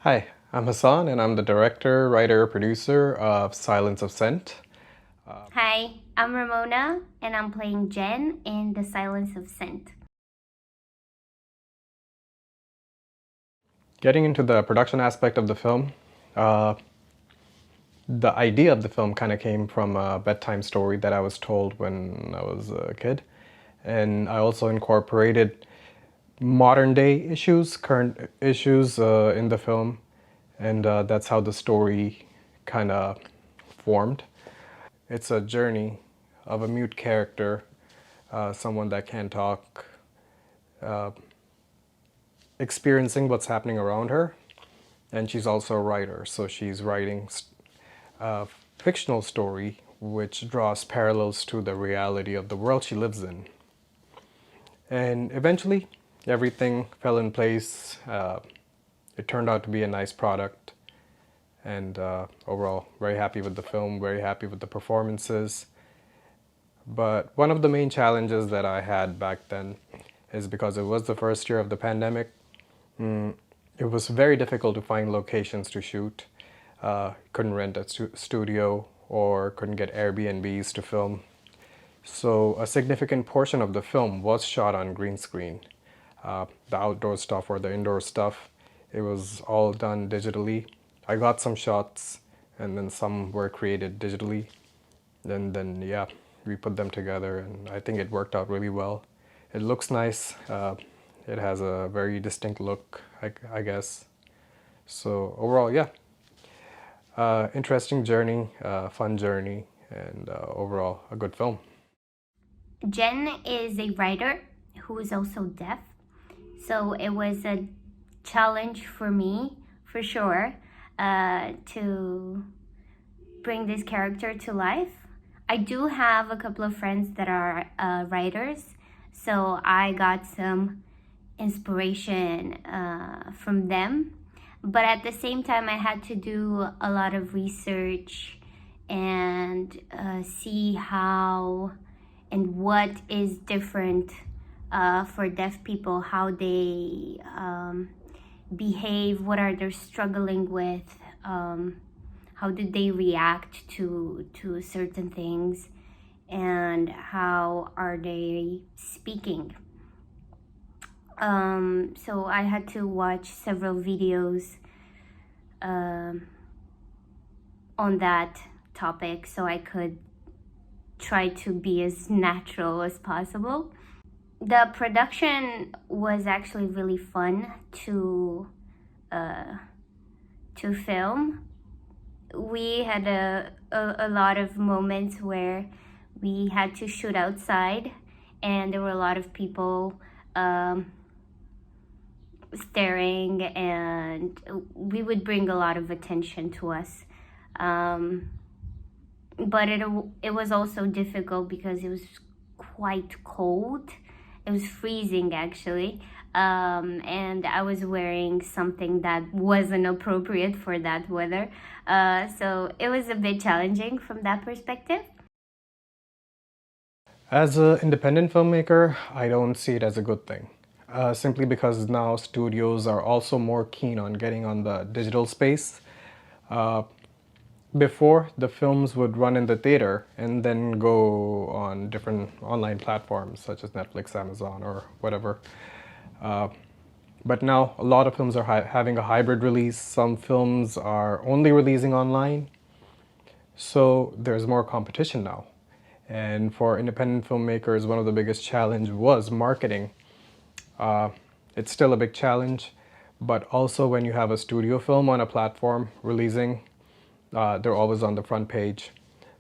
Hi, I'm Hasan and I'm the director, writer, producer of Silence of Scent. Hi, I'm Ramona and I'm playing Jen in The Silence of Scent. Getting into the production aspect of the film, uh, the idea of the film kind of came from a bedtime story that I was told when I was a kid. And I also incorporated modern day issues, current issues in the film. And that's how the story kind of formed. It's a journey of a mute character, someone that can't talk, experiencing what's happening around her. And she's also a writer, so she's writing a fictional story which draws parallels to the reality of the world she lives in. And eventually, everything fell in place. It turned out to be a nice product, and overall, very happy with the film, very happy with the performances. But one of the main challenges that I had back then is because it was the first year of the pandemic. It was very difficult to find locations to shoot. Couldn't rent a studio or couldn't get Airbnbs to film. So a significant portion of the film was shot on green screen. The outdoor stuff or the indoor stuff, it was all done digitally. I got some shots and then some were created digitally. And then yeah, we put them together and I think it worked out really well. It looks nice. It has a very distinct look, I guess. So overall, yeah, interesting journey, fun journey, and overall a good film. Jen is a writer who is also deaf, so it was a challenge for me, for sure, to bring this character to life. I do have a couple of friends that are writers, so I got some inspiration from them. But at the same time, I had to do a lot of research and see how and what is different for deaf people, how they behave, what are they struggling with, how do they react to certain things, and how are they speaking. So I had to watch several videos um, on that topic so I could try to be as natural as possible. The production was actually really fun uh, to film. We had a lot of moments where we had to shoot outside, and there were a lot of people staring, and we would bring a lot of attention to us. Um, but it was also difficult because it was quite cold. It was freezing actually, and I was wearing something that wasn't appropriate for that weather. So it was a bit challenging from that perspective. As an independent filmmaker, I don't see it as a good thing. Simply because now studios are also more keen on getting on the digital space. Before, the films would run in the theater and then go on different online platforms such as Netflix, Amazon, or whatever. But now a lot of films are having a hybrid release. Some films are only releasing online. So there's more competition now. And for independent filmmakers, one of the biggest challenge was marketing. It's still a big challenge, but also when you have a studio film on a platform releasing, they're always on the front page.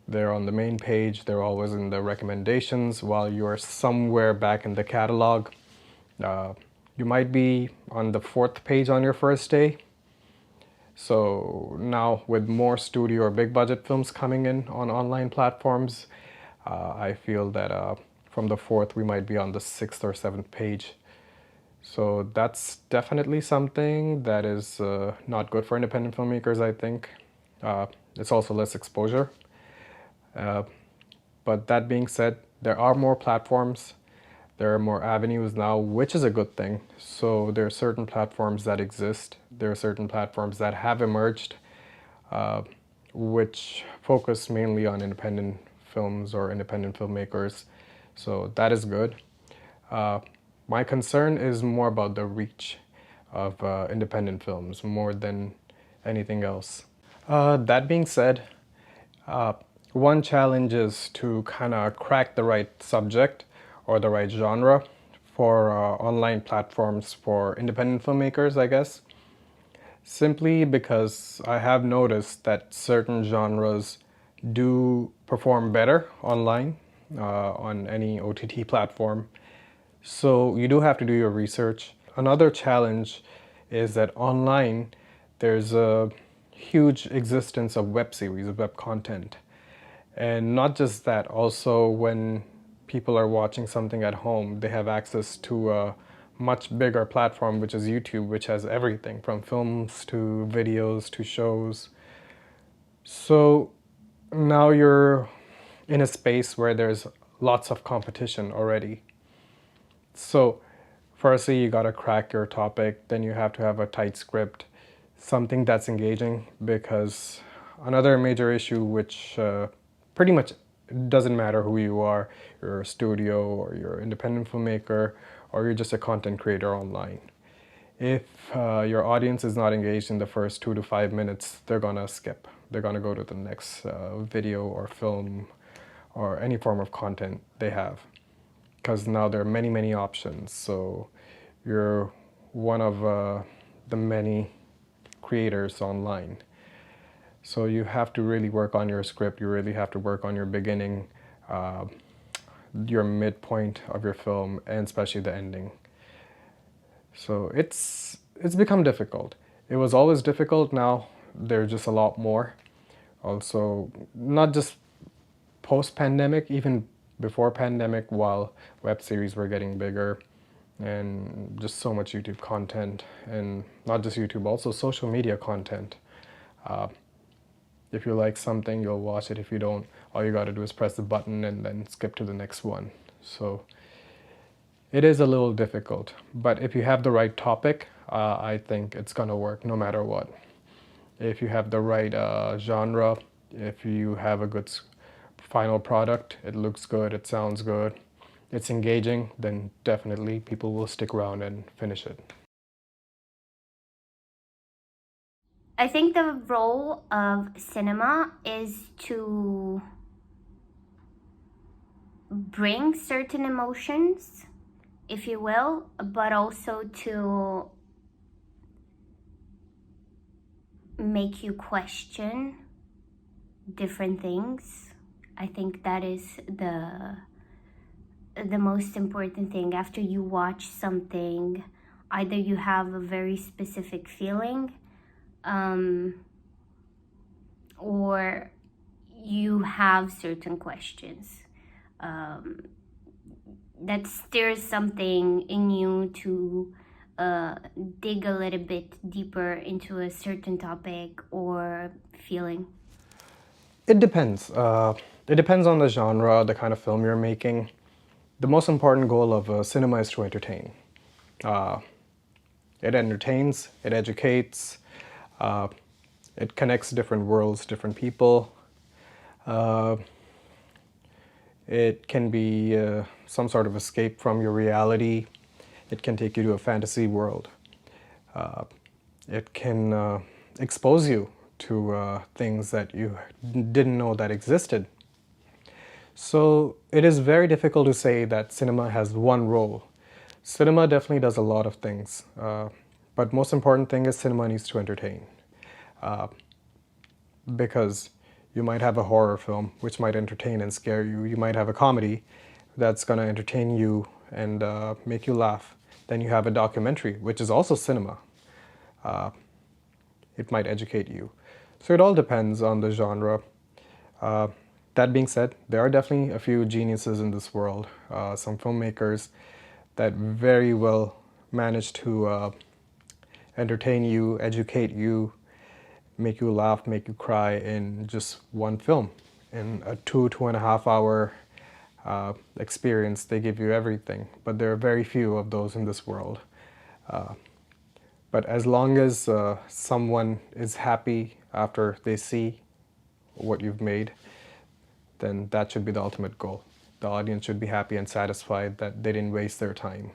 They're on the main page. They're always in the recommendations while you're somewhere back in the catalog. Uh, you might be on the fourth page on your first day. So now with more studio or big budget films coming in on online platforms, I feel that from the fourth we might be on the sixth or seventh page. So that's definitely something that is not good for independent filmmakers, I think. It's also less exposure. Uh, but that being said, there are more platforms. There are more avenues now, which is a good thing. So there are certain platforms that exist. There are certain platforms that have emerged, which focus mainly on independent films or independent filmmakers. So that is good. My concern is more about the reach of independent films more than anything else. That being said, one challenge is to kind of crack the right subject or the right genre for online platforms for independent filmmakers, I guess. Simply because I have noticed that certain genres do perform better online on any OTT platform. So you do have to do your research. Another challenge is that online there's a huge existence of web series, of web content. And not just that, also when people are watching something at home, they have access to a much bigger platform, which is YouTube, which has everything from films to videos to shows. So now you're in a space where there's lots of competition already. So firstly, you gotta crack your topic, then you have to have a tight script, something that's engaging, because another major issue which pretty much doesn't matter who you are, you're a studio or you're an independent filmmaker or you're just a content creator online. If your audience is not engaged in the first 2 to 5 minutes, they're gonna skip. They're gonna go to the next video or film or any form of content they have. Because now there are many, many options. So you're one of the many creators online. So you have to really work on your script. You really have to work on your beginning, your midpoint of your film, and especially the ending. So it's become difficult. It was always difficult. Now there's just a lot more. Also, not just post-pandemic, even before pandemic, while web series were getting bigger, and just so much YouTube content, and not just YouTube, also social media content. If you like something, you'll watch it. If you don't, all you gotta do is press the button and then skip to the next one. So it is a little difficult, but if you have the right topic, I think it's gonna work no matter what. If you have the right genre, if you have a good final product, it looks good, it sounds good, it's engaging, then definitely people will stick around and finish it. I think the role of cinema is to bring certain emotions, if you will, but also to make you question different things. I think that is the most important thing. After you watch something, either you have a very specific feeling, or you have certain questions that stirs something in you to dig a little bit deeper into a certain topic or feeling. It depends. It depends on the genre, the kind of film you're making. The most important goal of cinema is to entertain. It entertains, it educates, it connects different worlds, different people. It can be some sort of escape from your reality. It can take you to a fantasy world. It can expose you to things that you didn't know that existed. So it is very difficult to say that cinema has one role. Cinema definitely does a lot of things, but most important thing is cinema needs to entertain. Because you might have a horror film which might entertain and scare you. You might have a comedy that's going to entertain you and make you laugh. Then you have a documentary, which is also cinema. It might educate you. So it all depends on the genre. That being said, there are definitely a few geniuses in this world, some filmmakers that very well manage to entertain you, educate you, make you laugh, make you cry in just one film, in a 2.5 hour experience. They give you everything, but there are very few of those in this world. But as long as someone is happy after they see what you've made, then that should be the ultimate goal. The audience should be happy and satisfied that they didn't waste their time.